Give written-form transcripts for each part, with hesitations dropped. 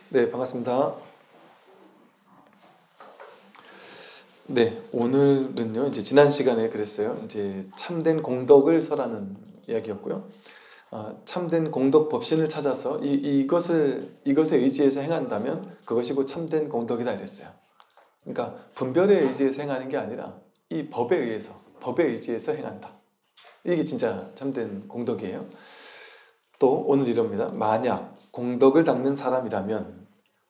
네, 반갑습니다. 네, 오늘은요, 이제 지난 시간에 그랬어요. 이제 참된 공덕을 설하는 이야기였고요. 참된 공덕 법신을 찾아서 이것에 의지해서 행한다면 그것이 곧 참된 공덕이다 이랬어요. 그러니까 분별에 의지해서 행하는 게 아니라 이 법에 의지해서 행한다. 이게 진짜 참된 공덕이에요. 또 오늘 이럽니다. 만약 공덕을 닦는 사람이라면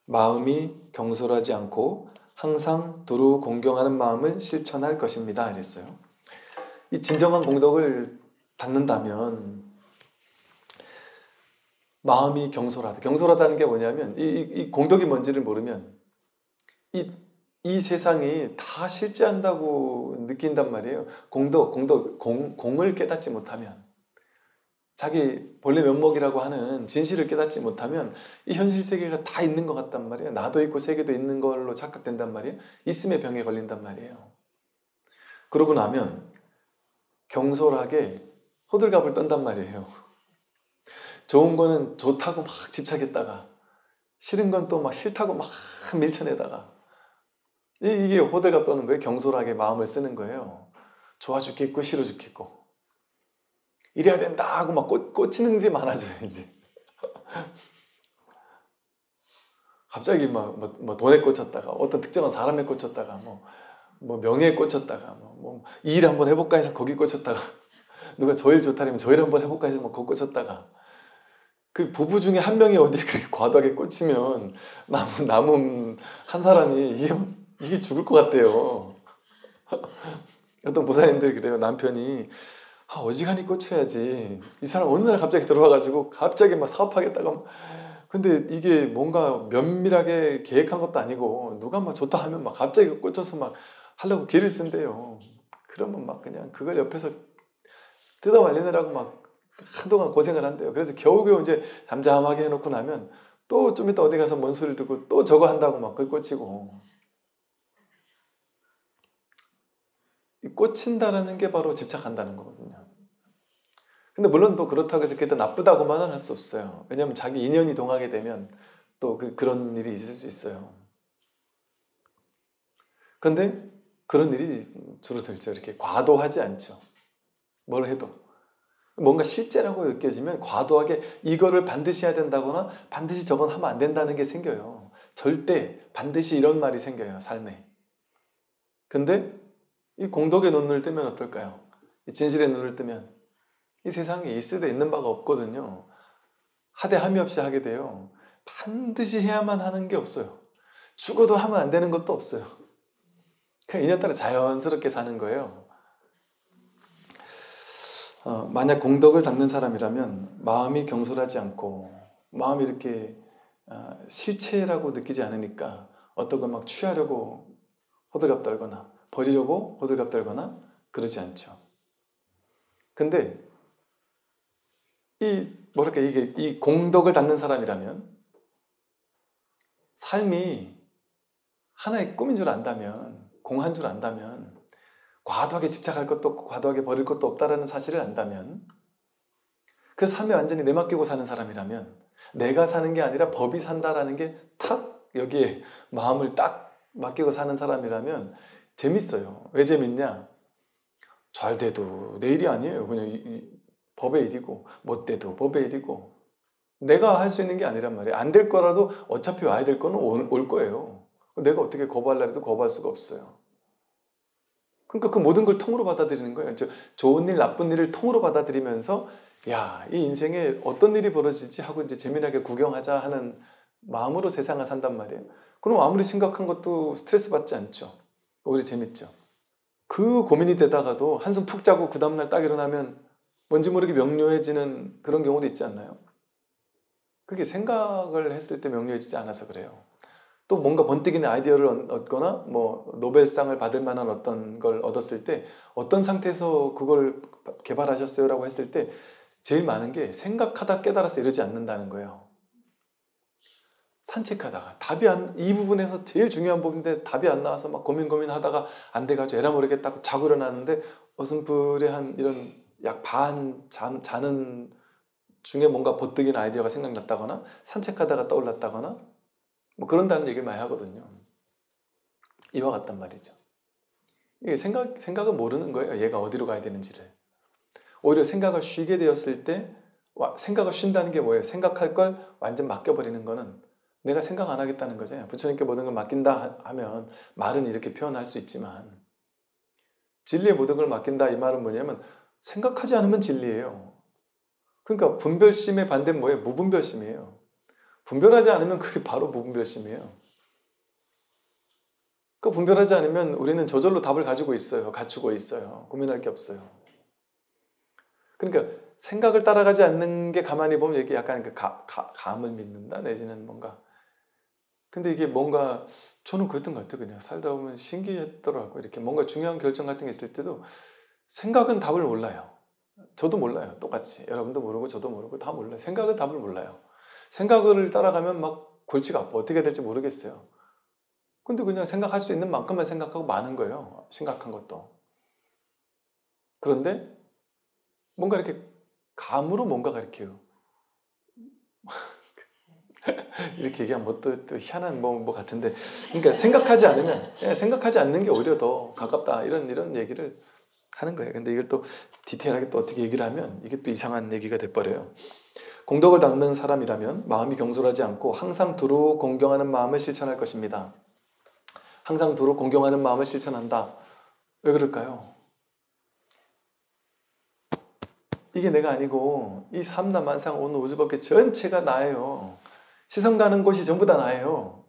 마음이 경솔하지 않고 항상 두루 공경하는 마음을 실천할 것입니다. 이랬어요. 이 진정한 공덕을 닦는다면 마음이 경솔하다. 경솔하다는 게 뭐냐면 이 공덕이 뭔지를 모르면 이 세상이 다 실제한다고 느낀단 말이에요. 공을 깨닫지 못하면 자기 본래 면목이라고 하는 진실을 깨닫지 못하면 이 현실 세계가 다 있는 것 같단 말이에요. 나도 있고 세계도 있는 걸로 착각된단 말이에요. 있음의 병에 걸린단 말이에요. 그러고 나면 경솔하게 호들갑을 떤단 말이에요. 좋은 거는 좋다고 막 집착했다가 싫은 건 또 막 싫다고 막 밀쳐내다가 이게 호들갑 떠는 거예요. 경솔하게 마음을 쓰는 거예요. 좋아 죽겠고 싫어 죽겠고 이래야 된다 하고 막 꽂히는 게 많아져요, 이제. 갑자기 뭐 돈에 꽂혔다가, 어떤 특정한 사람에 꽂혔다가, 뭐 명예에 꽂혔다가, 이 일 한번 해볼까 해서 거기 꽂혔다가, 누가 저 일 좋다면 저 일 한번 해볼까 해서 뭐 거기 꽂혔다가, 그 부부 중에 한 명이 어디에 그렇게 과도하게 꽂히면 남은 한 사람이 이게 죽을 것 같대요. 어떤 보살님들이 그래요. 남편이 어지간히 꽂혀야지. 이 사람 어느 날 갑자기 들어와가지고 갑자기 막 사업하겠다고. 근데 이게 뭔가 면밀하게 계획한 것도 아니고 누가 막 좋다 하면 막 갑자기 꽂혀서 막 하려고 기를 쓴대요. 그러면 막 그냥 그걸 옆에서 뜯어 말리느라고 막 한동안 고생을 한대요. 그래서 겨우겨우 이제 잠잠하게 해놓고 나면 또 좀 이따 어디 가서 뭔 소리를 듣고 또 저거 한다고 막 그걸 꽂히고. 이 꽂힌다라는 게 바로 집착한다는 거거든요. 근데 물론 또 그렇다고 해서 그게 또 나쁘다고만은 할 수 없어요. 왜냐하면 자기 인연이 동하게 되면 또 그런 일이 있을 수 있어요. 근데 그런 일이 줄어들죠. 이렇게 과도하지 않죠. 뭘 해도. 뭔가 실제라고 느껴지면 과도하게 이거를 반드시 해야 된다거나 반드시 저건 하면 안 된다는 게 생겨요. 절대 반드시 이런 말이 생겨요. 삶에. 근데 이 공덕의 눈을 뜨면 어떨까요? 이 진실의 눈을 뜨면 이 세상에 있으되 있는 바가 없거든요. 하되 함이 없이 하게 돼요. 반드시 해야만 하는 게 없어요. 죽어도 하면 안 되는 것도 없어요. 그냥 인연따라 자연스럽게 사는 거예요. 만약 공덕을 닦는 사람이라면 마음이 경솔하지 않고 마음이 이렇게 실체라고 느끼지 않으니까 어떤 걸 막 취하려고 호들갑 떨거나 버리려고 호들갑 떨거나 그러지 않죠. 근데 이 공덕을 닦는 사람이라면 삶이 하나의 꿈인 줄 안다면, 공한 줄 안다면, 과도하게 집착할 것도 없고 과도하게 버릴 것도 없다라는 사실을 안다면, 그 삶에 완전히 내맡기고 사는 사람이라면, 내가 사는 게 아니라 법이 산다라는 게 탁 여기에 마음을 딱 맡기고 사는 사람이라면 재밌어요. 왜 재밌냐? 잘 돼도 내 일이 아니에요. 그냥 법의 일이고, 못 돼도 법의 일이고, 내가 할 수 있는 게 아니란 말이에요. 안 될 거라도 어차피 와야 될 거는 올 거예요. 내가 어떻게 거부하려 해도 거부할 수가 없어요. 그러니까 그 모든 걸 통으로 받아들이는 거예요. 좋은 일, 나쁜 일을 통으로 받아들이면서 야, 이 인생에 어떤 일이 벌어지지 하고 이제 재미나게 구경하자 하는 마음으로 세상을 산단 말이에요. 그럼 아무리 심각한 것도 스트레스 받지 않죠. 오히려 재밌죠. 그 고민이 되다가도 한숨 푹 자고 그 다음날 딱 일어나면 뭔지 모르게 명료해지는 그런 경우도 있지 않나요? 그게 생각을 했을 때 명료해지지 않아서 그래요. 또 뭔가 번뜩이는 아이디어를 얻거나 뭐 노벨상을 받을 만한 어떤 걸 얻었을 때 어떤 상태에서 그걸 개발하셨어요? 라고 했을 때 제일 많은 게 생각하다 깨달아서 이러지 않는다는 거예요. 산책하다가 이 부분에서 제일 중요한 부분인데 답이 안 나와서 막 고민하다가 안 돼가지고 에라 모르겠다고 자고 일어났는데 어슴푸레 한 이런 약 반 자는 중에 뭔가 버뜩이는 아이디어가 생각났다거나 산책하다가 떠올랐다거나 뭐 그런다는 얘기를 많이 하거든요. 이와 같단 말이죠. 이게 생각은 모르는 거예요. 얘가 어디로 가야 되는지를. 오히려 생각을 쉬게 되었을 때, 생각을 쉰다는 게 뭐예요? 생각할 걸 완전 맡겨버리는 거는 내가 생각 안 하겠다는 거죠. 부처님께 모든 걸 맡긴다 하면 말은 이렇게 표현할 수 있지만, 진리의 모든 걸 맡긴다 이 말은 뭐냐면 생각하지 않으면 진리예요. 그러니까 분별심의 반대는 뭐예요? 무분별심이에요. 분별하지 않으면 그게 바로 무분별심이에요. 그 분별하지 않으면 우리는 저절로 답을 가지고 있어요. 갖추고 있어요. 고민할 게 없어요. 그러니까 생각을 따라가지 않는 게 가만히 보면 이게 약간 그 감을 믿는다 내지는 뭔가. 근데 이게 뭔가 저는 그랬던 것 같아요. 그냥 살다 보면 신기했더라고요. 이렇게 뭔가 중요한 결정 같은 게 있을 때도 생각은 답을 몰라요. 저도 몰라요. 똑같이. 여러분도 모르고 저도 모르고 다 몰라요. 생각은 답을 몰라요. 생각을 따라가면 막 골치가 아파. 어떻게 될지 모르겠어요. 근데 그냥 생각할 수 있는 만큼만 생각하고 마는 거예요. 심각한 것도. 그런데 뭔가 이렇게 감으로 뭔가가 이렇게요. 이렇게 얘기하면 뭐 또 희한한 뭐 같은데. 그러니까 생각하지 않으면, 생각하지 않는 게 오히려 더 가깝다. 이런 얘기를 하는 거예요. 근데 이걸 또 디테일하게 또 어떻게 얘기를 하면 이게 또 이상한 얘기가 돼버려요. 공덕을 닦는 사람이라면 마음이 경솔하지 않고 항상 두루 공경하는 마음을 실천할 것입니다. 항상 두루 공경하는 마음을 실천한다. 왜 그럴까요? 이게 내가 아니고 이 삼라만상 온 우주법계 전체가 나예요. 시선 가는 곳이 전부 다 나예요.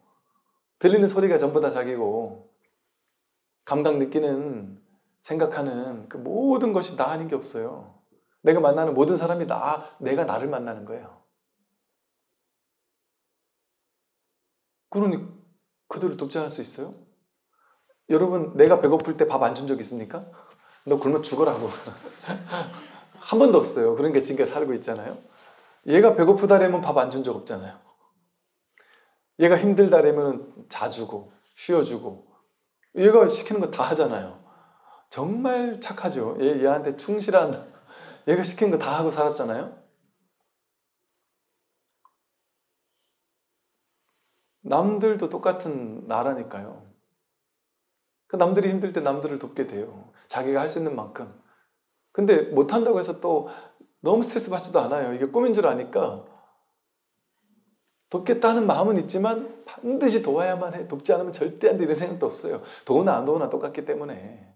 들리는 소리가 전부 다 자기고 감각 느끼는 생각하는 그 모든 것이 나 아닌 게 없어요. 내가 만나는 모든 사람이 내가 나를 만나는 거예요. 그러니 그들을 돕지 않을 수 있어요? 여러분 내가 배고플 때 밥 안 준 적 있습니까? 너 굶어 죽어라고. 한 번도 없어요. 그런 게 지금까지 살고 있잖아요. 얘가 배고프다라면 밥 안 준 적 없잖아요. 얘가 힘들다라면 자주고 쉬어주고 얘가 시키는 거 다 하잖아요. 정말 착하죠. 얘한테 충실한 얘가 시키는 거 다 하고 살았잖아요. 남들도 똑같은 나라니까요. 그 남들이 힘들 때 남들을 돕게 돼요. 자기가 할 수 있는 만큼. 근데 못한다고 해서 또 너무 스트레스 받지도 않아요. 이게 꿈인 줄 아니까 돕겠다는 마음은 있지만 반드시 도와야만 해. 돕지 않으면 절대 안 돼. 이런 생각도 없어요. 도우나 안 도우나 똑같기 때문에.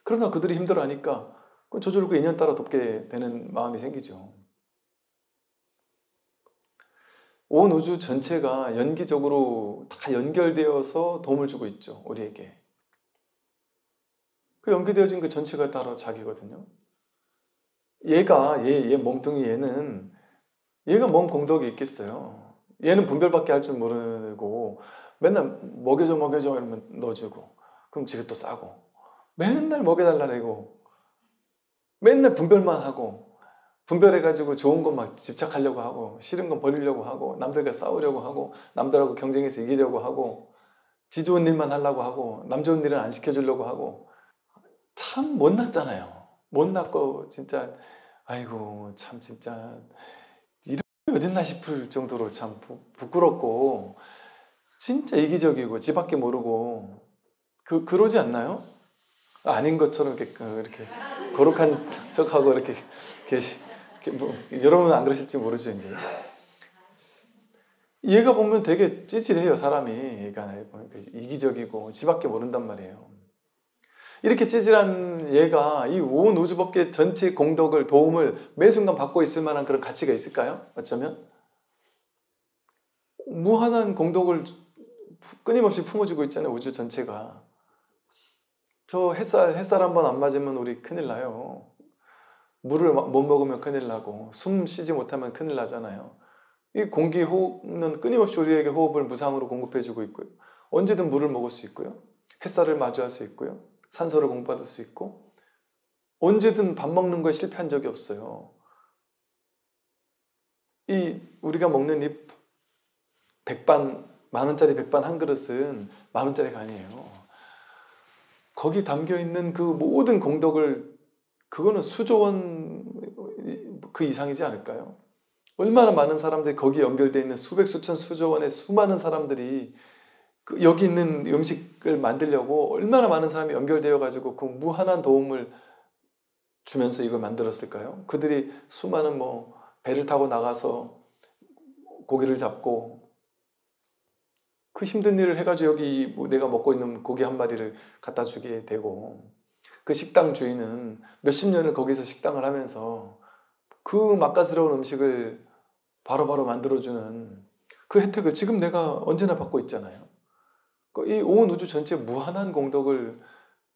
그러나 그들이 힘들어하니까 저절로 그 인연 따라 돕게 되는 마음이 생기죠. 온 우주 전체가 연기적으로 다 연결되어서 도움을 주고 있죠. 우리에게. 그 연결되어진 그 전체가 따라 자기거든요. 얘 멍뚱이 얘가 뭔 공덕이 있겠어요. 얘는 분별밖에 할 줄 모르고 맨날 먹여줘 이러면 넣어주고 그럼 지가 또 싸고 맨날 먹여달라고 맨날 분별만 하고 분별해가지고 좋은 것 막 집착하려고 하고 싫은 건 버리려고 하고 남들과 싸우려고 하고 남들하고 경쟁해서 이기려고 하고 지 좋은 일만 하려고 하고 남 좋은 일은 안 시켜주려고 하고 참 못났잖아요. 못났고 진짜 아이고 참 진짜 이런 게 어딨나 싶을 정도로 참 부끄럽고 진짜 이기적이고 지밖에 모르고 그러지 않나요? 아닌 것처럼 이렇게 거룩한 척하고 이렇게 뭐, 여러분은 안 그러실지 모르죠 이제. 얘가 보면 되게 찌질해요 사람이. 얘가 이기적이고 지밖에 모른단 말이에요. 이렇게 찌질한 얘가 이 온 우주법계 전체 공덕을 도움을 매 순간 받고 있을 만한 그런 가치가 있을까요? 어쩌면 무한한 공덕을 끊임없이 품어주고 있잖아요. 우주 전체가. 저 햇살 한 번 안 맞으면 우리 큰일 나요. 물을 못 먹으면 큰일 나고 숨 쉬지 못하면 큰일 나잖아요. 이 공기 호흡은 끊임없이 우리에게 호흡을 무상으로 공급해주고 있고요. 언제든 물을 먹을 수 있고요. 햇살을 마주할 수 있고요. 산소를 공급받을 수 있고 언제든 밥 먹는 거에 실패한 적이 없어요. 우리가 먹는 이 만 원짜리 백반 한 그릇은 만 원짜리가 아니에요. 거기 담겨있는 그 모든 공덕을 그거는 수조 원 그 이상이지 않을까요? 얼마나 많은 사람들이 거기에 연결되어 있는 수백, 수천, 수조 원의 수많은 사람들이 여기 있는 음식을 만들려고 얼마나 많은 사람이 연결되어 가지고 그 무한한 도움을 주면서 이걸 만들었을까요? 그들이 수많은 배를 타고 나가서 고기를 잡고 그 힘든 일을 해가지고 여기 내가 먹고 있는 고기 한 마리를 갖다 주게 되고, 그 식당 주인은 몇십 년을 거기서 식당을 하면서 그 맛깔스러운 음식을 바로바로 만들어주는 그 혜택을 지금 내가 언제나 받고 있잖아요. 이 온 우주 전체 무한한 공덕을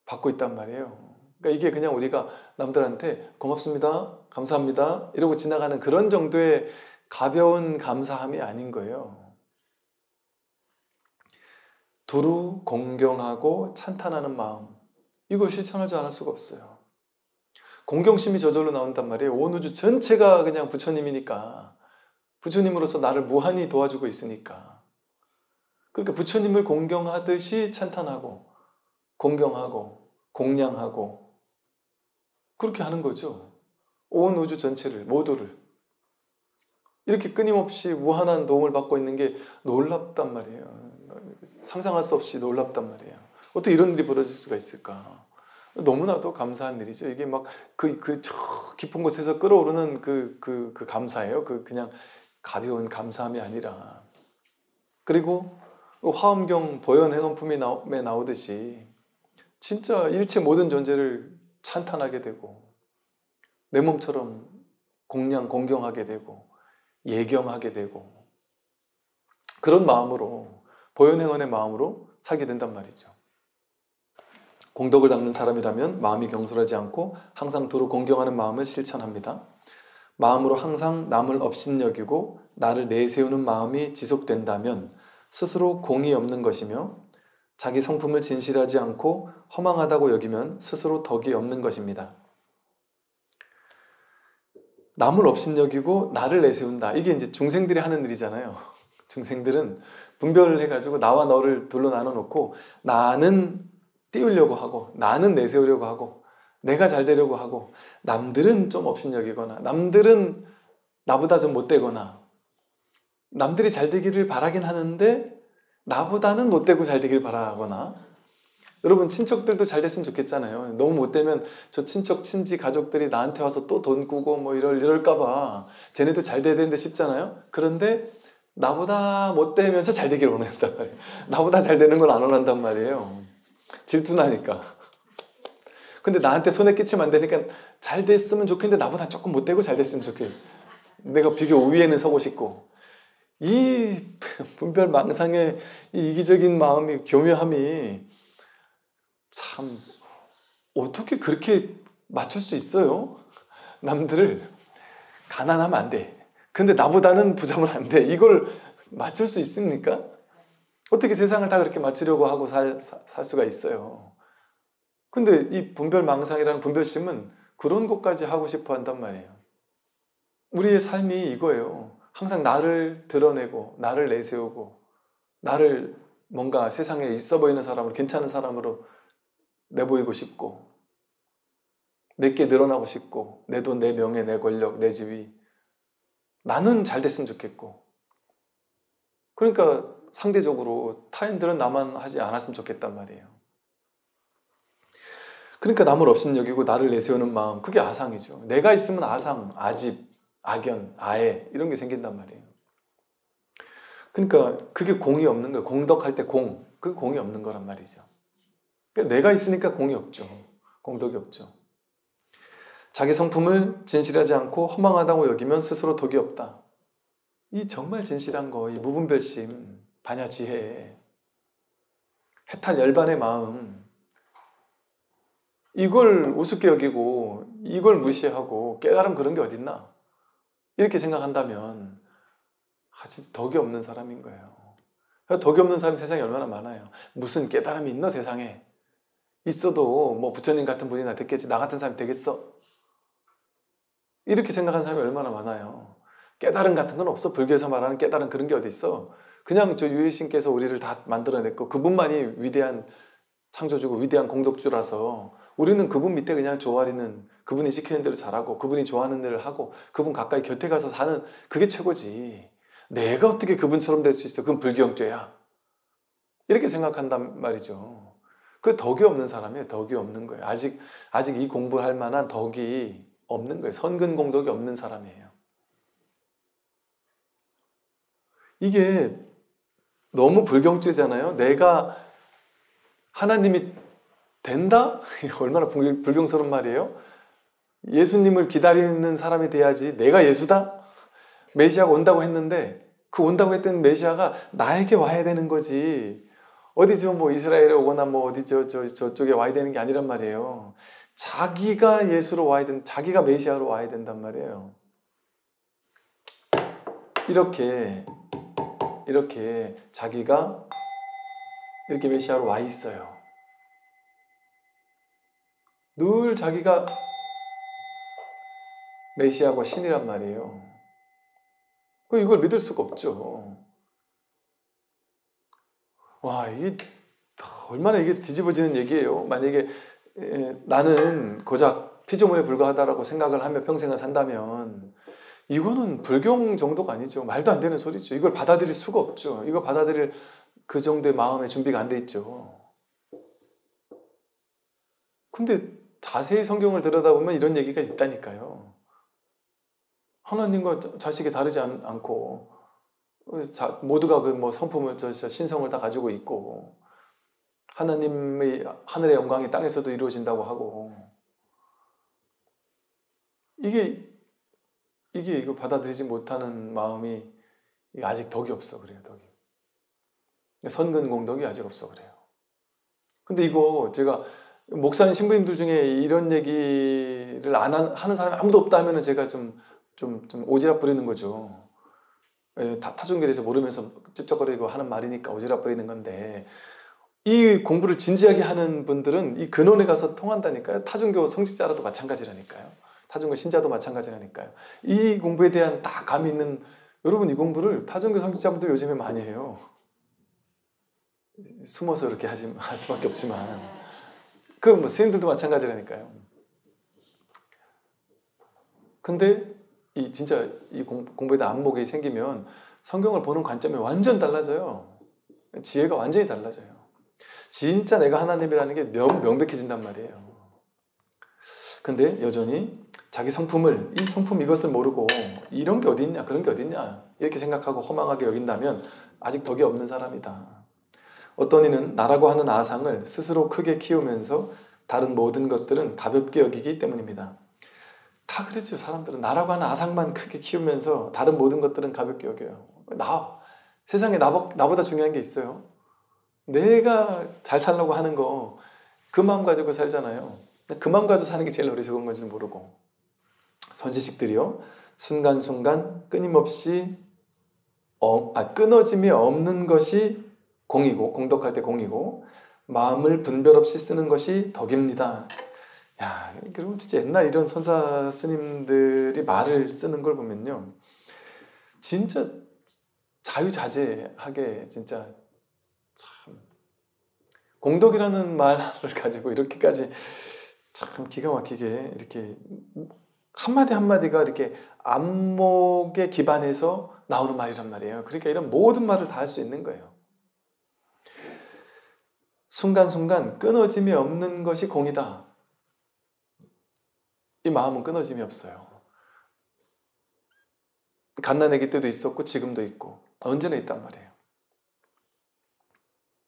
받고 있단 말이에요. 그러니까 이게 그냥 우리가 남들한테 고맙습니다, 감사합니다 이러고 지나가는 그런 정도의 가벼운 감사함이 아닌 거예요. 두루 공경하고 찬탄하는 마음, 이걸 실천하지 않을 수가 없어요. 공경심이 저절로 나온단 말이에요. 온 우주 전체가 그냥 부처님이니까, 부처님으로서 나를 무한히 도와주고 있으니까. 그러니까 부처님을 공경하듯이 찬탄하고 공경하고 공양하고 그렇게 하는 거죠. 온 우주 전체를, 모두를. 이렇게 끊임없이 무한한 도움을 받고 있는 게 놀랍단 말이에요. 상상할 수 없이 놀랍단 말이에요. 어떻게 이런 일이 벌어질 수가 있을까? 너무나도 감사한 일이죠. 이게 막 저 깊은 곳에서 끓어오르는 그 감사예요. 그냥 가벼운 감사함이 아니라. 그리고 화엄경 보현행원품에 나오듯이 진짜 일체 모든 존재를 찬탄하게 되고 내 몸처럼 공경하게 되고 예경하게 되고 그런 마음으로, 보현행원의 마음으로 살게 된단 말이죠. 공덕을 닦는 사람이라면 마음이 경솔하지 않고 항상 두루 공경하는 마음을 실천합니다. 마음으로 항상 남을 업신여기고 나를 내세우는 마음이 지속된다면 스스로 공이 없는 것이며, 자기 성품을 진실하지 않고 허망하다고 여기면 스스로 덕이 없는 것입니다. 남을 업신여기고 나를 내세운다. 이게 이제 중생들이 하는 일이잖아요. 중생들은 분별을 해가지고 나와 너를 둘러 나눠놓고 나는 띄우려고 하고 나는 내세우려고 하고 내가 잘 되려고 하고, 남들은 좀 업신여기거나 남들은 나보다 좀 못되거나 남들이 잘 되기를 바라긴 하는데 나보다는 못되고 잘 되길 바라거나, 여러분 친척들도 잘 됐으면 좋겠잖아요. 너무 못되면 저 친척 친지 가족들이 나한테 와서 또 돈 꾸고 이럴까봐 쟤네도 잘 돼야 되는데 싶잖아요. 그런데 나보다 못되면서 잘 되길 원한단 말이에요. 나보다 잘 되는 걸 안 원한단 말이에요. 질투나니까. 근데 나한테 손에 끼치면 안 되니까 잘 됐으면 좋겠는데 나보다 조금 못되고 잘 됐으면 좋겠어요. 내가 비교 우위에는 서고 싶고. 이 분별망상의 이 이기적인 마음이, 교묘함이 참 어떻게 그렇게 맞출 수 있어요? 남들을 가난하면 안 돼, 근데 나보다는 부자면 안 돼, 이걸 맞출 수 있습니까? 어떻게 세상을 다 그렇게 맞추려고 하고 살 수가 있어요? 근데 이 분별망상이라는 분별심은 그런 것까지 하고 싶어 한단 말이에요. 우리의 삶이 이거예요. 항상 나를 드러내고 나를 내세우고 나를 뭔가 세상에 있어 보이는 사람으로, 괜찮은 사람으로 내보이고 싶고 내게 늘어나고 싶고, 내 돈, 내 명예, 내 권력, 내 지위, 나는 잘 됐으면 좋겠고, 그러니까 상대적으로 타인들은 나만 하지 않았으면 좋겠단 말이에요. 그러니까 남을 업신여기고 나를 내세우는 마음, 그게 아상이죠. 내가 있으면 아상, 아집, 악연, 아애 이런 게 생긴단 말이에요. 그러니까 그게 공이 없는 거예요. 공덕할 때 그게 공이 없는 거란 말이죠. 그러니까 내가 있으니까 공이 없죠. 공덕이 없죠. 자기 성품을 진실하지 않고 허망하다고 여기면 스스로 덕이 없다. 이 정말 진실한 거, 이 무분별심, 반야지혜, 해탈 열반의 마음, 이걸 우습게 여기고 이걸 무시하고 깨달음 그런 게 어딨나 이렇게 생각한다면 진짜 덕이 없는 사람인 거예요. 덕이 없는 사람이 세상에 얼마나 많아요. 무슨 깨달음이 있나 세상에. 있어도 부처님 같은 분이나 됐겠지, 나 같은 사람이 되겠어, 이렇게 생각하는 사람이 얼마나 많아요. 깨달음 같은 건 없어. 불교에서 말하는 깨달음 그런 게 어디 있어. 그냥 저 유일신께서 우리를 다 만들어냈고 그분만이 위대한 창조주고 위대한 공덕주라서 우리는 그분 밑에 그냥 조아리는 그분이 시키는 대로 잘하고 그분이 좋아하는 일을 하고 그분 가까이 곁에 가서 사는 그게 최고지. 내가 어떻게 그분처럼 될 수 있어? 그건 불경죄야. 이렇게 생각한단 말이죠. 그 덕이 없는 사람이에요. 덕이 없는 거예요. 아직 이 공부할 만한 덕이 없는 거예요. 선근공덕이 없는 사람이에요. 이게 너무 불경죄잖아요. 내가 하나님이 된다? 얼마나 불경스러운 말이에요. 예수님을 기다리는 사람이 돼야지 내가 예수다? 메시아가 온다고 했는데 그 온다고 했던 메시아가 나에게 와야 되는 거지. 어디 뭐 이스라엘에 오거나 뭐 어디 저쪽에 와야 되는 게 아니란 말이에요. 자기가 예수로 와야 자기가 메시아로 와야 된단 말이에요. 이렇게 자기가 이렇게 메시아로 와 있어요. 늘 자기가 메시아고 신이란 말이에요. 이걸 믿을 수가 없죠. 와, 이게 얼마나 이게 뒤집어지는 얘기예요. 만약에 나는 고작 피조물에 불과하다라고 생각을 하며 평생을 산다면 이거는 불경 정도가 아니죠. 말도 안 되는 소리죠. 이걸 받아들일 수가 없죠. 이거 받아들일 그 정도의 마음의 준비가 안 돼 있죠. 근데 자세히 성경을 들여다보면 이런 얘기가 있다니까요. 하나님과 자식이 다르지 않고 모두가 그 뭐 성품을 신성을 다 가지고 있고 하나님의 하늘의 영광이 땅에서도 이루어진다고 하고 이거 받아들이지 못하는 마음이 아직 덕이 없어 그래요. 덕이 선근공덕이 아직 없어 그래요. 근데 이거 제가 목사님 신부님들 중에 이런 얘기를 안 하는 사람이 아무도 없다 하면은 제가 좀 오지랖 부리는 거죠. 타종교에 대해서 모르면서 찝쩍거리고 하는 말이니까 오지랖 부리는 건데 이 공부를 진지하게 하는 분들은 이 근원에 가서 통한다니까요. 타종교 성직자라도 마찬가지라니까요. 타종교 신자도 마찬가지라니까요. 이 공부에 대한 다 감이 있는 여러분 이 공부를 타종교 성직자분들 요즘에 많이 해요. 숨어서 이렇게 할 수밖에 없지만 그 뭐 스님들도 마찬가지라니까요. 근데 진짜 이 공부에 대한 안목이 생기면 성경을 보는 관점이 완전 달라져요. 지혜가 완전히 달라져요. 진짜 내가 하나님이라는 게 명백해진단 말이에요. 근데 여전히 자기 성품을 이 성품 이것을 모르고 이런 게 어디 있냐 그런 게 어디 있냐 이렇게 생각하고 허망하게 여긴다면 아직 덕이 없는 사람이다. 어떤 이는 나라고 하는 아상을 스스로 크게 키우면서 다른 모든 것들은 가볍게 여기기 때문입니다. 다 그렇죠. 사람들은 나라고 하는 아상만 크게 키우면서 다른 모든 것들은 가볍게 여겨요. 세상에 나보다 중요한 게 있어요. 내가 잘 살려고 하는 거 그 마음 가지고 살잖아요. 그 마음 가지고 사는 게 제일 어리석은 건지 모르고 선지식들이요. 순간순간 끊임없이 끊어짐이 없는 것이 공이고 공덕할 때 공이고 마음을 분별 없이 쓰는 것이 덕입니다. 야, 그리고 진짜 옛날 이런 선사 스님들이 말을 쓰는 걸 보면요. 진짜 자유자재하게 진짜 참 공덕이라는 말을 가지고 이렇게까지 참 기가 막히게 이렇게 한마디 한마디가 이렇게 안목에 기반해서 나오는 말이란 말이에요. 그러니까 이런 모든 말을 다 할 수 있는 거예요. 순간순간 끊어짐이 없는 것이 공이다. 이 마음은 끊어짐이 없어요. 갓난아기 때도 있었고 지금도 있고 언제나 있단 말이에요.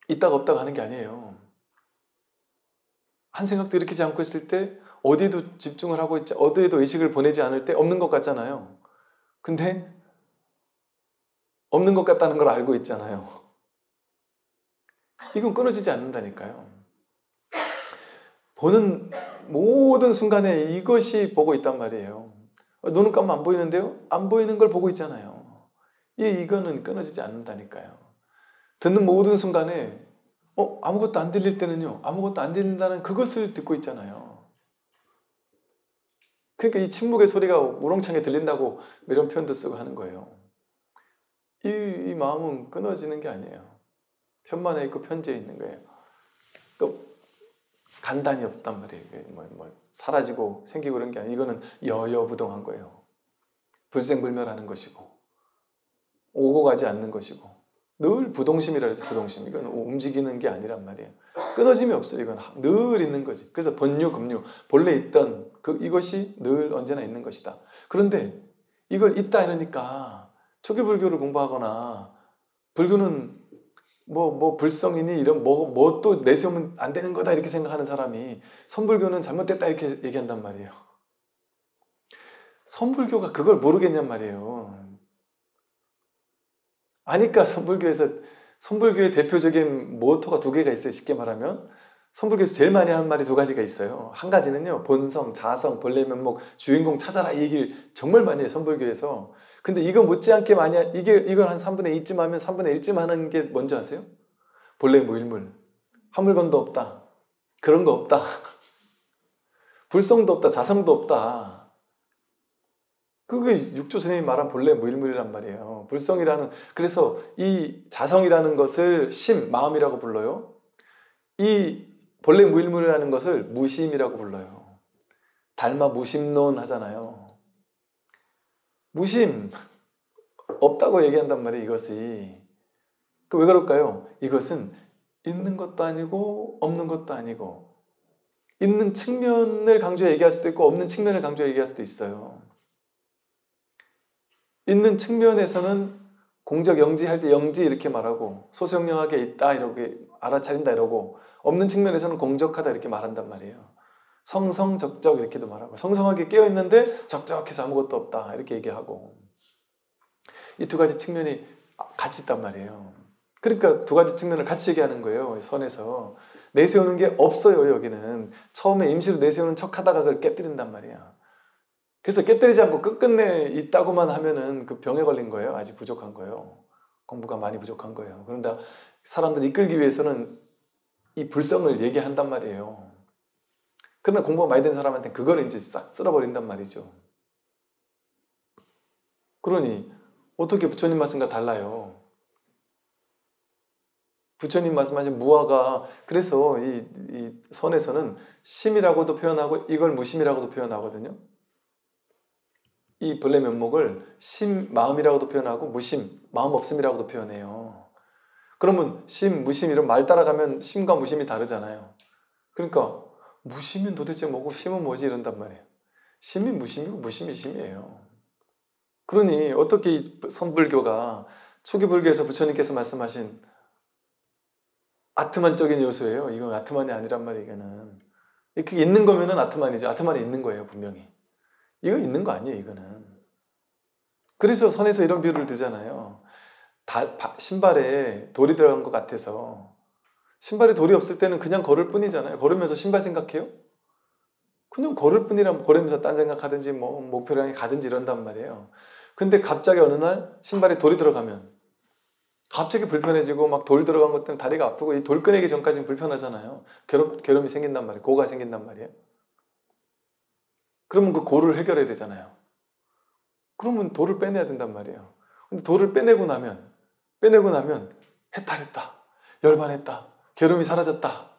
있다가 없다가 하는 게 아니에요. 한 생각도 일으키지 않고 있을 때 어디에도 집중을 하고 있지 어디에도 의식을 보내지 않을 때 없는 것 같잖아요. 근데 없는 것 같다는 걸 알고 있잖아요. 이건 끊어지지 않는다니까요. 보는 모든 순간에 이것이 보고 있단 말이에요. 눈을 감으면 안 보이는데요? 안 보이는 걸 보고 있잖아요. 이거는 끊어지지 않는다니까요. 듣는 모든 순간에 아무것도 안 들릴 때는요. 아무것도 안 들린다는 그것을 듣고 있잖아요. 그러니까 이 침묵의 소리가 우렁차게 들린다고 이런 표현도 쓰고 하는 거예요. 이 마음은 끊어지는 게 아니에요. 편만에 있고 편지에 있는 거예요. 간단히 없단 말이에요. 이게 사라지고 생기고 그런 게 아니에요. 이거는 여여부동한 거예요. 불생불멸하는 것이고 오고 가지 않는 것이고 늘 부동심이라 그러죠. 부동심. 이건 움직이는 게 아니란 말이에요. 끊어짐이 없어요. 이건 늘 있는 거지. 그래서 본유, 금유, 본래 있던 이것이 늘 언제나 있는 것이다. 그런데 이걸 있다 이러니까 초기 불교를 공부하거나 불교는 불성이니 이런 뭐 또 내세우면 안 되는 거다 이렇게 생각하는 사람이 선불교는 잘못됐다 이렇게 얘기한단 말이에요. 선불교가 그걸 모르겠냔 말이에요. 아니까 선불교의 대표적인 모토가 두 개가 있어요. 쉽게 말하면 선불교에서 제일 많이 하는 말이 두 가지가 있어요. 한 가지는요, 본성, 자성, 본래 면목, 주인공 찾아라 이 얘기를 정말 많이 해요. 선불교에서. 근데 이거 못지않게 많이 이걸 한 3분의 2쯤 하면 3분의 1쯤 하는 게 뭔지 아세요? 본래 무일물, 한 물건도 없다, 그런 거 없다, 불성도 없다, 자성도 없다. 그게 육조 선생님이 말한 본래 무일물이란 말이에요. 그래서 이 자성이라는 것을 심, 마음이라고 불러요. 이 본래 무일물이라는 것을 무심이라고 불러요. 달마 무심론 하잖아요. 무심, 없다고 얘기한단 말이에요, 이것이. 왜 그럴까요? 이것은 있는 것도 아니고 없는 것도 아니고 있는 측면을 강조 얘기할 수도 있고 없는 측면을 강조 얘기할 수도 있어요. 있는 측면에서는 공적 영지할 때 영지 이렇게 말하고 소소영령하게 있다 이렇게 알아차린다 이러고 없는 측면에서는 공적하다 이렇게 말한단 말이에요. 성성적적 이렇게도 말하고 성성하게 깨어있는데 적적해서 아무것도 없다 이렇게 얘기하고 이 두 가지 측면이 같이 있단 말이에요. 그러니까 두 가지 측면을 같이 얘기하는 거예요. 선에서 내세우는 게 없어요. 여기는 처음에 임시로 내세우는 척하다가 그걸 깨뜨린단 말이야. 그래서 깨뜨리지 않고 끝끝내 있다고만 하면은 그 병에 걸린 거예요. 아직 부족한 거예요. 공부가 많이 부족한 거예요. 그런데 사람들 이끌기 위해서는 이 불성을 얘기한단 말이에요. 그러나 공부가 많이 된 사람한테 그걸 이제 싹 쓸어버린단 말이죠. 그러니 어떻게 부처님 말씀과 달라요? 부처님 말씀하신 무아가 그래서 이 선에서는 심이라고도 표현하고 이걸 무심이라고도 표현하거든요. 이 본래 면목을 심, 마음이라고도 표현하고 무심, 마음 없음이라고도 표현해요. 그러면 심, 무심 이런 말 따라가면 심과 무심이 다르잖아요. 그러니까 무심은 도대체 뭐고 심은 뭐지 이런단 말이에요. 심이 무심이고 무심이 심이에요. 그러니 어떻게 이 선불교가 초기불교에서 부처님께서 말씀하신 아트만적인 요소예요. 이건 아트만이 아니란 말이에요. 이거는 그게 있는 거면은 아트만이죠. 아트만이 있는 거예요. 분명히. 이거 있는 거 아니에요, 이거는. 그래서 선에서 이런 비유를 들잖아요. 신발에 돌이 들어간 것 같아서 신발에 돌이 없을 때는 그냥 걸을 뿐이잖아요. 걸으면서 신발 생각해요? 그냥 걸을 뿐이라면 걸으면서 딴 생각하든지 목표를 향해 가든지 이런단 말이에요. 근데 갑자기 어느 날 신발에 돌이 들어가면 갑자기 불편해지고 막 돌 들어간 것 때문에 다리가 아프고 이 돌 꺼내기 전까지는 불편하잖아요. 괴로움이 생긴단 말이에요. 고가 생긴단 말이에요. 그러면 그 고를 해결해야 되잖아요. 그러면 돌을 빼내야 된단 말이에요. 근데 돌을 빼내고 나면 해탈했다, 열반했다, 괴로움이 사라졌다.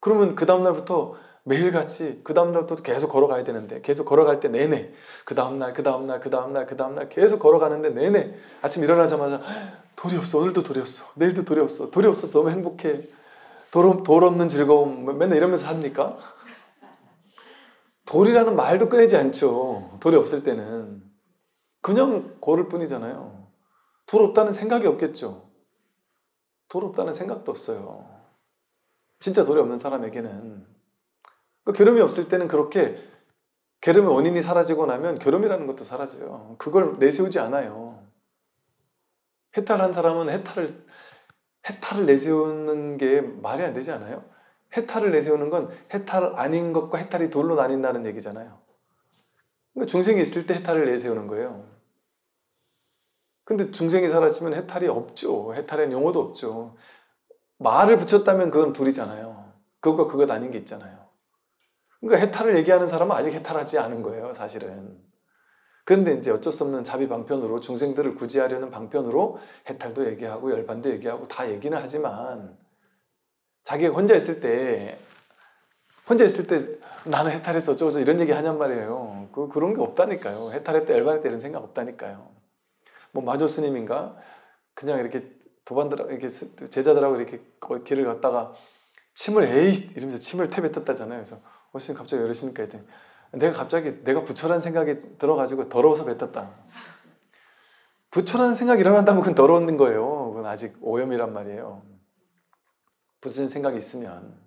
그러면 그 다음날부터 매일같이 그 다음날부터 계속 걸어가야 되는데 계속 걸어갈 때 내내 그 다음날 계속 걸어가는데 내내 아침 일어나자마자 돌이 없어, 오늘도 돌이 없어, 내일도 돌이 없어, 돌이 없어서 너무 행복해, 돌 없는 즐거움 맨날 이러면서 삽니까? 돌이라는 말도 꺼내지 않죠. 돌이 없을 때는 그냥 걸을 뿐이잖아요. 돌 없다는 생각이 없겠죠. 돌 없다는 생각도 없어요. 진짜 돌이 없는 사람에게는 괴로움이 없을 때는 그렇게 괴로움의 원인이 사라지고 나면 괴로움이라는 것도 사라져요. 그걸 내세우지 않아요. 해탈한 사람은 해탈을 내세우는 게 말이 안 되지 않아요? 해탈을 내세우는 건 해탈 아닌 것과 해탈이 둘로 나뉜다는 얘기잖아요. 그러니까 중생이 있을 때 해탈을 내세우는 거예요. 근데 중생이 사라지면 해탈이 없죠. 해탈엔 용어도 없죠. 말을 붙였다면 그건 둘이잖아요. 그것과 그것 아닌 게 있잖아요. 그러니까 해탈을 얘기하는 사람은 아직 해탈하지 않은 거예요, 사실은. 그런데 이제 어쩔 수 없는 자비 방편으로 중생들을 구제하려는 방편으로 해탈도 얘기하고 열반도 얘기하고 다 얘기는 하지만 자기가 혼자 있을 때 혼자 있을 때 나는 해탈했어 어쩌고 이런 얘기 하냔 말이에요. 그런 게 없다니까요. 해탈했다 열반했다 이런 생각 없다니까요. 뭐 마조 스님인가 그냥 이렇게 도반들 이렇게 제자들하고 이렇게 길을 걷다가 침을 에이 이러면서 침을 퇴 뱉었다잖아요. 그래서 스님 갑자기 왜 이러십니까 했더니 내가 부처라는 생각이 들어가지고 더러워서 뱉었다. 부처라는 생각이 일어난다면 그건 더러운 거예요. 그건 아직 오염이란 말이에요. 부처인 생각이 있으면.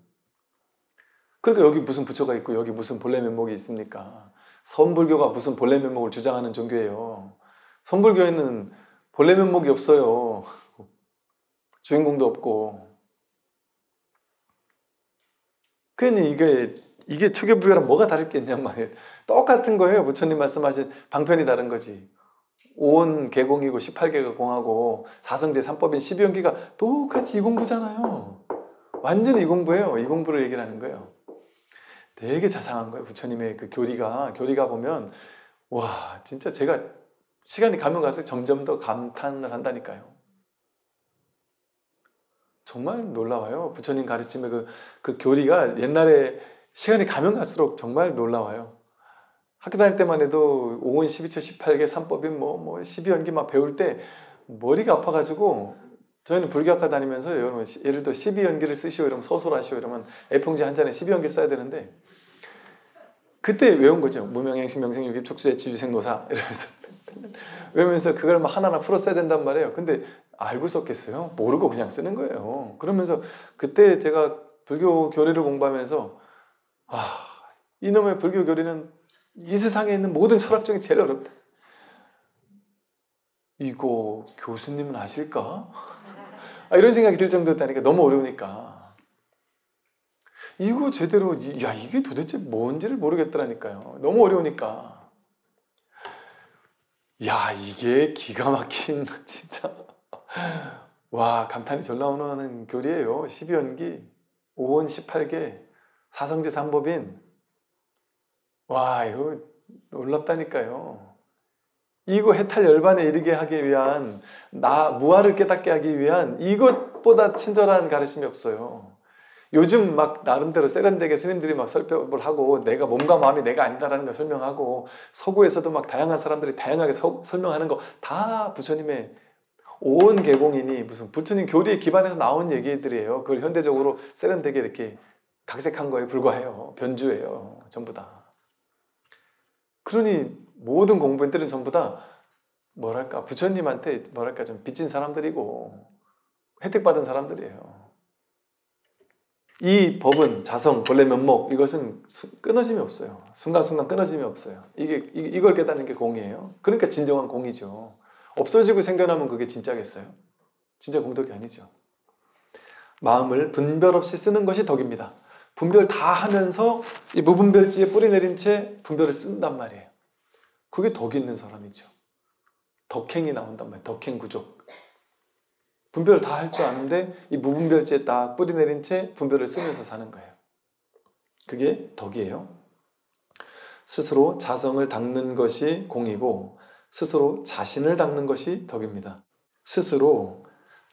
그러니까 여기 무슨 부처가 있고 여기 무슨 본래 면목이 있습니까? 선불교가 무슨 본래 면목을 주장하는 종교예요. 선불교에는 본래 면목이 없어요. 주인공도 없고. 그러니 이게 초계불교랑 뭐가 다를 게 있냔 말이에요. 똑같은 거예요. 부처님 말씀하신 방편이 다른 거지. 5원 개공이고 18개가 공하고 사성제 3법인 12연기가 똑같이 이 공부잖아요. 완전히 이 공부예요. 이 공부를 얘기를 하는 거예요. 되게 자상한 거예요. 부처님의 그 교리가 보면 와 진짜 제가 시간이 가면 갈수록 점점 더 감탄을 한다니까요. 정말 놀라워요. 부처님 가르침의 그 교리가 옛날에 시간이 가면 갈수록 정말 놀라워요. 학교 다닐 때만 해도 5원 12처 18개 3법인 뭐 12연기 막 배울 때 머리가 아파가지고 저희는 불교학과 다니면서 예를 들어 12연기를 쓰시오 이러면 서술하시오 이러면 애평지 한 잔에 12연기 써야 되는데 그때 외운 거죠. 무명행식 명생유기 축수애치주생노사 이러면서 외우면서 그걸 막 하나하나 풀어 써야 된단 말이에요. 근데 알고 썼겠어요? 모르고 그냥 쓰는 거예요. 그러면서 그때 제가 불교 교리를 공부하면서 이놈의 불교 교리는 이 세상에 있는 모든 철학 중에 제일 어렵다. 이거 교수님은 아실까? 이런 생각이 들 정도였다니까. 너무 어려우니까. 이거 제대로 이게 도대체 뭔지를 모르겠더라니까요. 너무 어려우니까. 이게 기가 막힌 진짜 와 감탄이 절 나오는 교리예요. 12연기 5원 18개 사성제 3법인 와 이거 놀랍다니까요. 이거 해탈 열반에 이르게 하기 위한 무아를 깨닫게 하기 위한 이것보다 친절한 가르침이 없어요. 요즘 막 나름대로 세련되게 스님들이 막 설법을 하고 내가 몸과 마음이 내가 아니다라는 걸 설명하고 서구에서도 막 다양한 사람들이 다양하게 설명하는 거 다 부처님의 온 개공이니 무슨 부처님 교리에 기반해서 나온 얘기들이에요. 그걸 현대적으로 세련되게 이렇게 각색한 거에 불과해요. 변주예요. 전부 다. 그러니 모든 공부인들은 전부 다 뭐랄까 부처님한테 뭐랄까 좀 빚진 사람들이고 혜택받은 사람들이에요. 이 법은 자성, 본래 면목 이것은 끊어짐이 없어요. 순간순간 끊어짐이 없어요. 이걸 깨닫는 게 공이에요. 그러니까 진정한 공이죠. 없어지고 생겨나면 그게 진짜겠어요? 진짜 공덕이 아니죠. 마음을 분별 없이 쓰는 것이 덕입니다. 분별 다 하면서 이 무분별지에 뿌리 내린 채 분별을 쓴단 말이에요. 그게 덕 있는 사람이죠. 덕행이 나온단 말이에요. 덕행구족. 분별을 다 할 줄 아는데 이 무분별지에 딱 뿌리 내린 채 분별을 쓰면서 사는 거예요. 그게 덕이에요. 스스로 자성을 닦는 것이 공이고 스스로 자신을 닦는 것이 덕입니다. 스스로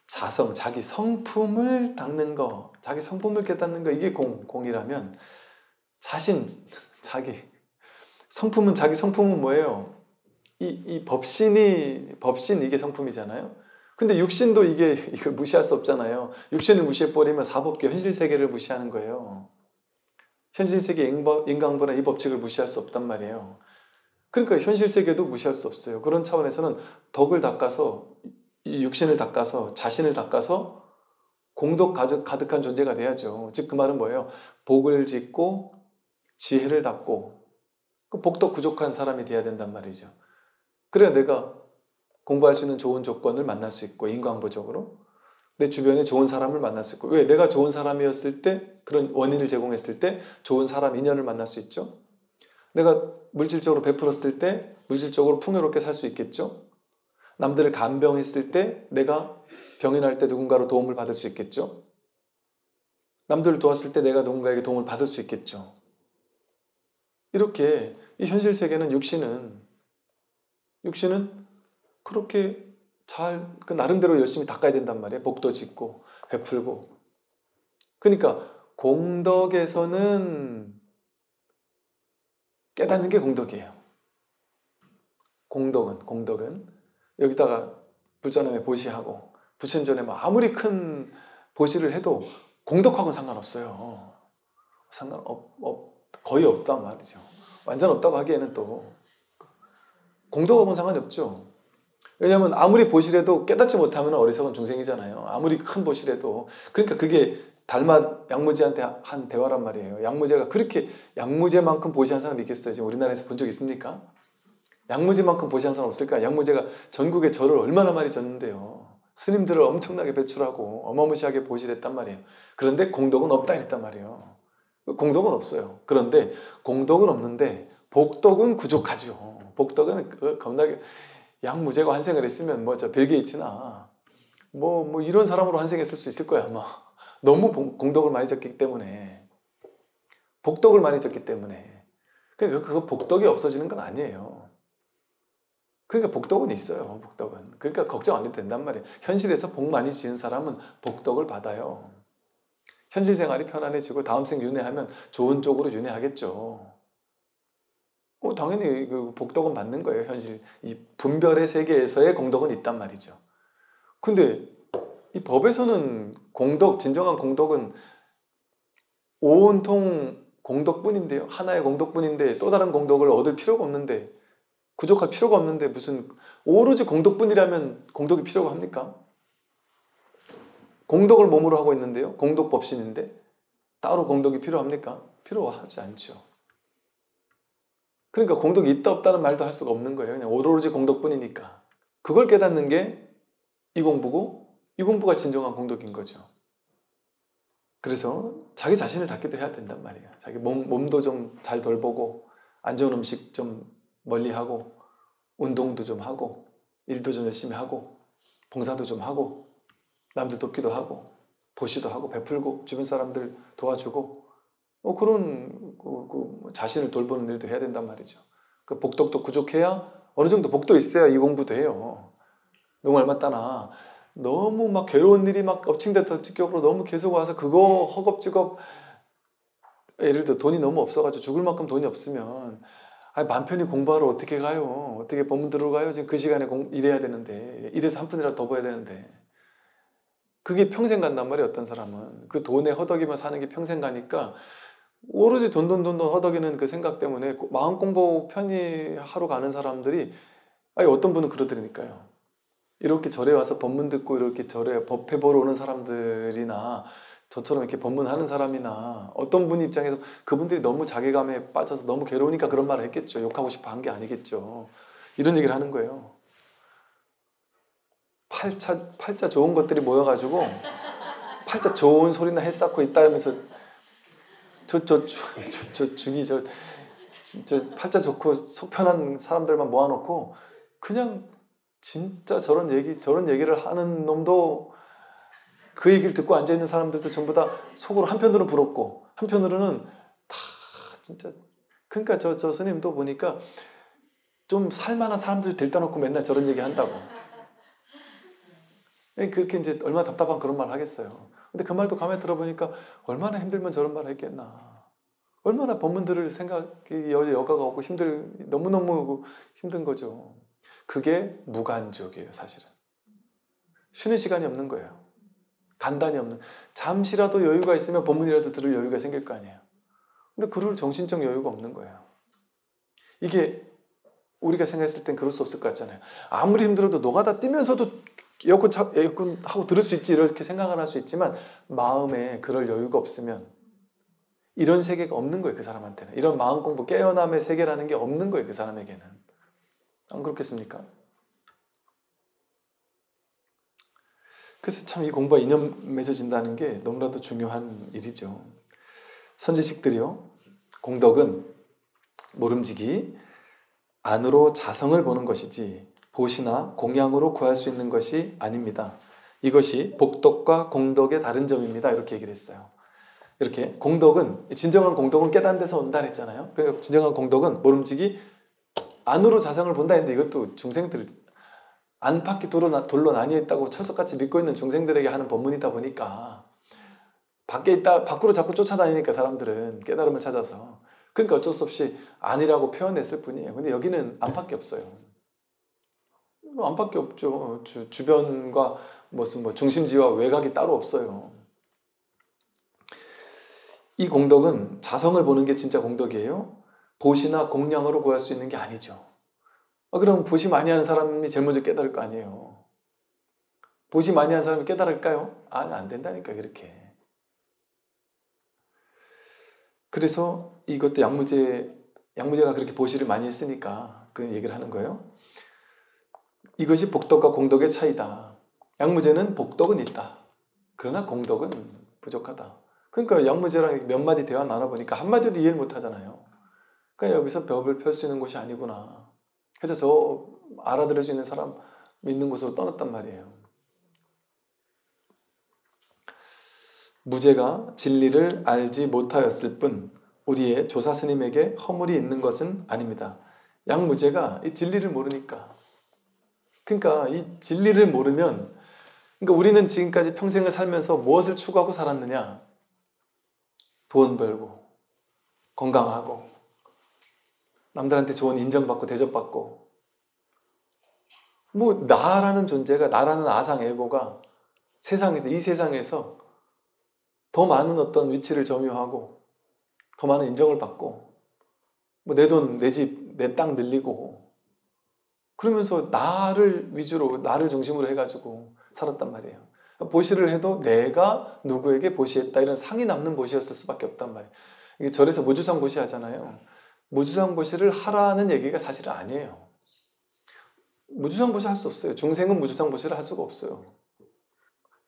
자성, 자기 성품을 닦는 거, 자기 성품을 깨닫는 거 이게 공이라면 자기 성품은 자기 성품은 뭐예요? 이 법신 이게 성품이잖아요. 근데 육신도 이걸 무시할 수 없잖아요. 육신을 무시해버리면 사법계, 현실세계를 무시하는 거예요. 현실세계 인간보나 이 법칙을 무시할 수 없단 말이에요. 그러니까 현실세계도 무시할 수 없어요. 그런 차원에서는 덕을 닦아서 이 육신을 닦아서 자신을 닦아서 공덕 가득한 존재가 돼야죠. 즉 그 말은 뭐예요? 복을 짓고 지혜를 닦고 복덕 부족한 사람이 돼야 된단 말이죠. 그래야 내가 공부할 수 있는 좋은 조건을 만날 수 있고 인과응보적으로 내 주변에 좋은 사람을 만날 수 있고 왜? 내가 좋은 사람이었을 때 그런 원인을 제공했을 때 좋은 사람 인연을 만날 수 있죠. 내가 물질적으로 베풀었을 때 물질적으로 풍요롭게 살 수 있겠죠. 남들을 간병했을 때 내가 병이 날 때 누군가로 도움을 받을 수 있겠죠. 남들을 도왔을 때 내가 누군가에게 도움을 받을 수 있겠죠. 이렇게 이 현실 세계는 육신은 그렇게 잘 나름대로 열심히 닦아야 된단 말이에요. 복도 짓고 베풀고. 그러니까 공덕에서는 깨닫는 게 공덕이에요. 공덕은 여기다가 불전함에 보시하고 부처님 전에 아무리 큰 보시를 해도 공덕하고는 상관없어요. 거의 없단 말이죠. 완전 없다고 하기에는 또 공덕하고는 상관이 없죠. 왜냐하면 아무리 보시래도 깨닫지 못하면 어리석은 중생이잖아요. 아무리 큰 보시래도. 그러니까 그게 달마 양무제한테 한 대화란 말이에요. 양무제가 그렇게 양무제만큼 보시한 사람이 있겠어요? 지금 우리나라에서 본 적 있습니까? 양무제만큼 보시한 사람 없을까? 양무제가 전국에 절을 얼마나 많이 졌는데요. 스님들을 엄청나게 배출하고 어마무시하게 보시를 했단 말이에요. 그런데 공덕은 없다 이랬단 말이에요. 공덕은 없어요. 그런데 공덕은 없는데 복덕은 부족하죠. 복덕은 겁나게 양무제가 환생을 했으면 저 빌 게이츠나 뭐 이런 사람으로 환생했을 수 있을 거야 아마. 너무 공덕을 많이 졌기 때문에, 복덕을 많이 졌기 때문에. 그러니까 그 복덕이 없어지는 건 아니에요. 그러니까 복덕은 있어요. 복덕은. 그러니까 걱정 안 해도 된단 말이에요. 현실에서 복 많이 지은 사람은 복덕을 받아요. 현실 생활이 편안해지고 다음 생 윤회하면 좋은 쪽으로 윤회하겠죠. 당연히 그 복덕은 받는 거예요. 현실 이 분별의 세계에서의 공덕은 있단 말이죠. 근데 이 법에서는 진정한 공덕은 온통 공덕뿐인데요. 하나의 공덕뿐인데 또 다른 공덕을 얻을 필요가 없는데, 부족할 필요가 없는데 무슨 오로지 공덕뿐이라면 공덕이 필요가 합니까? 공덕을 몸으로 하고 있는데요. 공덕법신인데 따로 공덕이 필요합니까? 필요하지 않죠. 그러니까 공덕이 있다 없다는 말도 할 수가 없는 거예요. 그냥 오로지 공덕뿐이니까. 그걸 깨닫는 게 이 공부고, 이 공부가 진정한 공덕인 거죠. 그래서 자기 자신을 닦기도 해야 된단 말이에요. 자기 몸도 좀 잘 돌보고, 안 좋은 음식 좀 멀리하고, 운동도 좀 하고, 일도 좀 열심히 하고, 봉사도 좀 하고, 남들 돕기도 하고, 보시도 하고, 베풀고, 주변 사람들 도와주고, 그런 자신을 돌보는 일도 해야 된단 말이죠. 그 복덕도 부족해야, 어느 정도 복도 있어야 이 공부도 해요. 너무 얼마따나 너무 막 괴로운 일이 막 엎친데다 찌격으로 너무 계속 와서 그거 허겁지겁, 예를 들어 돈이 너무 없어가지고 죽을 만큼 돈이 없으면 맘 편히 공부하러 어떻게 가요? 어떻게 법문 들으러 가요? 지금 그 시간에 일해야 되는데, 일해서 한 푼이라도 더 벌어야 되는데. 그게 평생 간단 말이에요. 어떤 사람은 그 돈에 허덕이며 사는 게 평생 가니까 오로지 돈 허덕이는 그 생각 때문에 마음 공부 편히 하러 가는 사람들이, 어떤 분은 그러더라니까요. 이렇게 절에 와서 법문 듣고 이렇게 절에 법회 보러 오는 사람들이나 저처럼 이렇게 법문하는 사람이나 어떤 분 입장에서 그분들이 너무 자괴감에 빠져서 너무 괴로우니까 그런 말을 했겠죠. 욕하고 싶어 한 게 아니겠죠. 이런 얘기를 하는 거예요. 팔자 좋은 것들이 모여가지고 팔자 좋은 소리나 해쌓고 있다면서 중이 진짜 팔자 좋고 속 편한 사람들만 모아놓고 그냥 진짜 저런 얘기를 하는 놈도, 그 얘기를 듣고 앉아있는 사람들도 전부 다 속으로 한편으로는 부럽고 한편으로는 다 진짜. 그러니까 저 스님도 보니까 좀 살만한 사람들 데려다 놓고 맨날 저런 얘기 한다고. 그렇게 이제 얼마나 답답한 그런 말 하겠어요. 근데 그 말도 가만히 들어보니까 얼마나 힘들면 저런 말을 했겠나. 얼마나 법문 들을 생각이 여가가 없고 너무너무 힘든 거죠. 그게 무간족이에요, 사실은. 쉬는 시간이 없는 거예요. 간단히 없는. 잠시라도 여유가 있으면 법문이라도 들을 여유가 생길 거 아니에요. 근데 그럴 정신적 여유가 없는 거예요. 이게 우리가 생각했을 땐 그럴 수 없을 것 같잖아요. 아무리 힘들어도 노가다 뛰면서도 에어컨 하고 들을 수 있지, 이렇게 생각을 할 수 있지만 마음에 그럴 여유가 없으면 이런 세계가 없는 거예요, 그 사람한테는. 이런 마음 공부, 깨어남의 세계라는 게 없는 거예요, 그 사람에게는. 안 그렇겠습니까? 그래서 참 이 공부와 인연 맺어진다는 게 너무나도 중요한 일이죠. 선지식들이요, 공덕은 모름지기 안으로 자성을 보는 것이지 보시나 공양으로 구할 수 있는 것이 아닙니다. 이것이 복덕과 공덕의 다른 점입니다. 이렇게 얘기를 했어요. 이렇게 진정한 공덕은 깨닫는 데서 온다 했잖아요. 그러니까 진정한 공덕은 모름지기 안으로 자성을 본다 했는데, 이것도 중생들이 안팎이 돌로 나뉘어 있다고 철석같이 믿고 있는 중생들에게 하는 법문이다 보니까 밖에 있다, 밖으로 자꾸 쫓아다니니까 사람들은 깨달음을 찾아서. 그러니까 어쩔 수 없이 아니라고 표현했을 뿐이에요. 근데 여기는 안팎이 없어요. 안팎이 없죠. 주변과 무슨 뭐 중심지와 외곽이 따로 없어요. 이 공덕은 자성을 보는 게 진짜 공덕이에요? 보시나 공량으로 구할 수 있는 게 아니죠. 그럼 보시 많이 하는 사람이 제일 먼저 깨달을 거 아니에요. 보시 많이 하는 사람이 깨달을까요? 안 된다니까 그렇게. 그래서 이것도 양무제가 그렇게 보시를 많이 했으니까 그 얘기를 하는 거예요. 이것이 복덕과 공덕의 차이다. 양무제는 복덕은 있다. 그러나 공덕은 부족하다. 그러니까 양무제랑 몇 마디 대화 나눠보니까 한마디도 이해를 못 하잖아요. 그러니까 여기서 벽을 펼 수 있는 곳이 아니구나. 그래서 저 알아들을 수 있는 사람 믿는 곳으로 떠났단 말이에요. 무제가 진리를 알지 못하였을 뿐 우리의 조사 스님에게 허물이 있는 것은 아닙니다. 양무제가 이 진리를 모르니까. 그러니까 이 진리를 모르면, 그러니까 우리는 지금까지 평생을 살면서 무엇을 추구하고 살았느냐? 돈 벌고 건강하고 남들한테 좋은 인정받고 대접받고, 뭐 나라는 존재가, 나라는 아상 에고가 세상에서, 이 세상에서 더 많은 어떤 위치를 점유하고 더 많은 인정을 받고 뭐 내 돈, 내 집, 내 땅 늘리고 그러면서 나를 위주로, 나를 중심으로 해가지고 살았단 말이에요. 보시를 해도 내가 누구에게 보시했다 이런 상이 남는 보시였을 수밖에 없단 말이에요. 이게 절에서 무주상 보시 하잖아요. 무주상 보시를 하라는 얘기가 사실은 아니에요. 무주상 보시 할 수 없어요. 중생은 무주상 보시를 할 수가 없어요.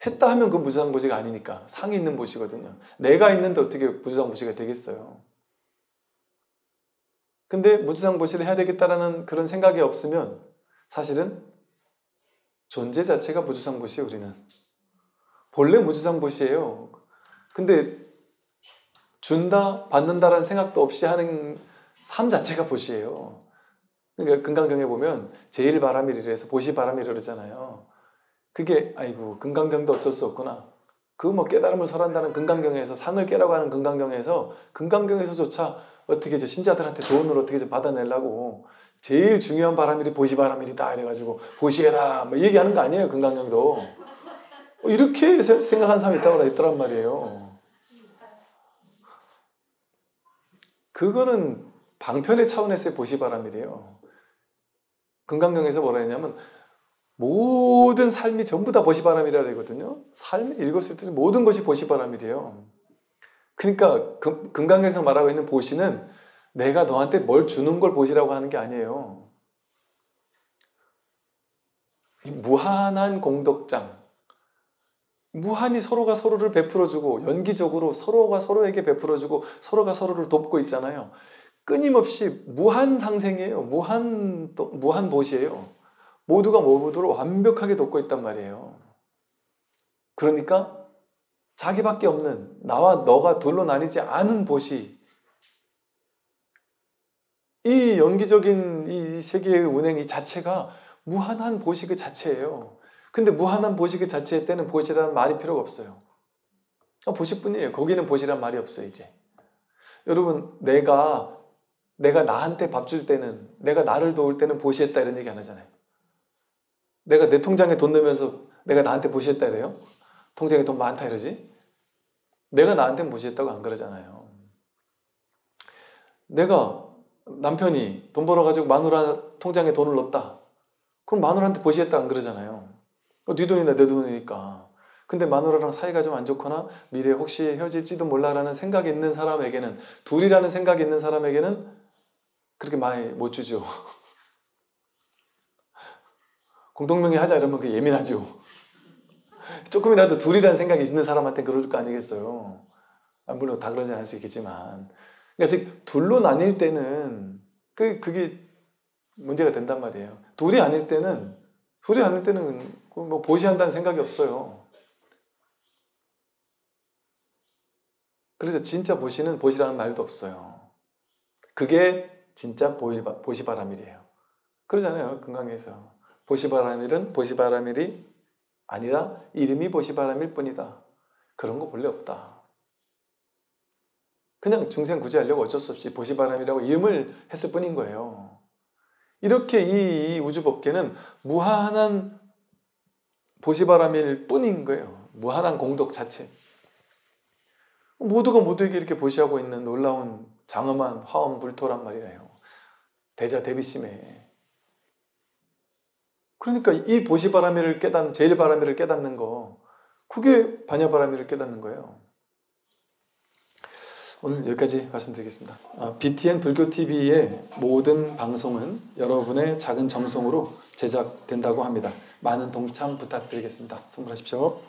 했다 하면 그건 무주상 보시가 아니니까 상이 있는 보시거든요. 내가 있는데 어떻게 무주상 보시가 되겠어요. 근데 무주상 보시를 해야 되겠다라는 그런 생각이 없으면 사실은 존재 자체가 무주상 보시예요. 우리는 본래 무주상 보시예요. 근데 준다 받는다라는 생각도 없이 하는 삶 자체가 보시예요. 그러니까 금강경에 보면 제일 바람이래서 보시 바람이라 그러잖아요. 그게 아이고 금강경도 어쩔 수 없구나. 그 뭐 깨달음을 설한다는 금강경에서, 상을 깨라고 하는 금강경에서조차 어떻게 저 신자들한테 조언을 어떻게 좀 받아내려고 제일 중요한 바람일이 보시 바람일이다 이래가지고 보시해라 뭐 얘기하는 거 아니에요. 금강경도 이렇게 생각하는 사람이 있다고 했더란 말이에요. 그거는 방편의 차원에서의 보시 바람이래요. 금강경에서 뭐라 했냐면 모든 삶이 전부 다 보시바람이라 그러거든요. 삶의 일거수일투족 모든 것이 보시바람이래요. 그러니까 금강경에서 말하고 있는 보시는 내가 너한테 뭘 주는 걸 보시라고 하는 게 아니에요. 이 무한한 공덕장, 무한히 서로가 서로를 베풀어주고 연기적으로 서로가 서로에게 베풀어주고 서로가 서로를 돕고 있잖아요. 끊임없이 무한 상생이에요. 무한 보시예요. 모두가 모두를 완벽하게 돕고 있단 말이에요. 그러니까 자기밖에 없는 나와 너가 둘로 나뉘지 않은 보시, 이 연기적인 이 세계의 운행 이 자체가 무한한 보시 그 자체예요. 근데 무한한 보시 그 자체의 때는 보시라는 말이 필요가 없어요. 보시뿐이에요. 거기는 보시란 말이 없어요. 이제 여러분 내가 나한테 밥 줄 때는, 내가 나를 도울 때는 보시했다 이런 얘기 안 하잖아요. 내가 내 통장에 돈 넣으면서 내가 나한테 보시했다 이래요? 통장에 돈 많다 이러지? 내가 나한테 보시했다고 안 그러잖아요. 내가 남편이 돈 벌어가지고 마누라 통장에 돈을 넣었다. 그럼 마누라한테 보시했다 안 그러잖아요. 네 돈이나 내 돈이니까. 근데 마누라랑 사이가 좀 안 좋거나 미래에 혹시 헤어질지도 몰라라는 생각이 있는 사람에게는, 둘이라는 생각이 있는 사람에게는 그렇게 많이 못 주죠. 공동명의 하자 이러면 그게 예민하죠. 조금이라도 둘이라는 생각이 있는 사람한테 그럴 거 아니겠어요. 물론 다 그러지 않을 수 있겠지만. 그러니까 즉 둘로 나뉠 때는 그게 문제가 된단 말이에요. 둘이 아닐 때는 뭐 보시한다는 생각이 없어요. 그래서 진짜 보시는 보시라는 말도 없어요. 그게 진짜 보시바라밀이에요. 그러잖아요. 금강에서. 보시바라밀은 보시바라밀이 아니라 이름이 보시바라밀 뿐이다. 그런 거 본래 없다. 그냥 중생구제하려고 어쩔 수 없이 보시바람이라고 이름을 했을 뿐인 거예요. 이렇게 이 우주법계는 무한한 보시바람일 뿐인 거예요. 무한한 공덕 자체. 모두가 모두에게 이렇게 보시하고 있는 놀라운 장엄한 화엄불토란 말이에요. 대자대비심에. 그러니까 이 보시바람이를 제일바람이를 깨닫는 거, 그게 반야바람이를 깨닫는 거예요. 오늘 여기까지 말씀드리겠습니다. BTN 불교TV의 모든 방송은 여러분의 작은 정성으로 제작된다고 합니다. 많은 동참 부탁드리겠습니다. 선물하십시오.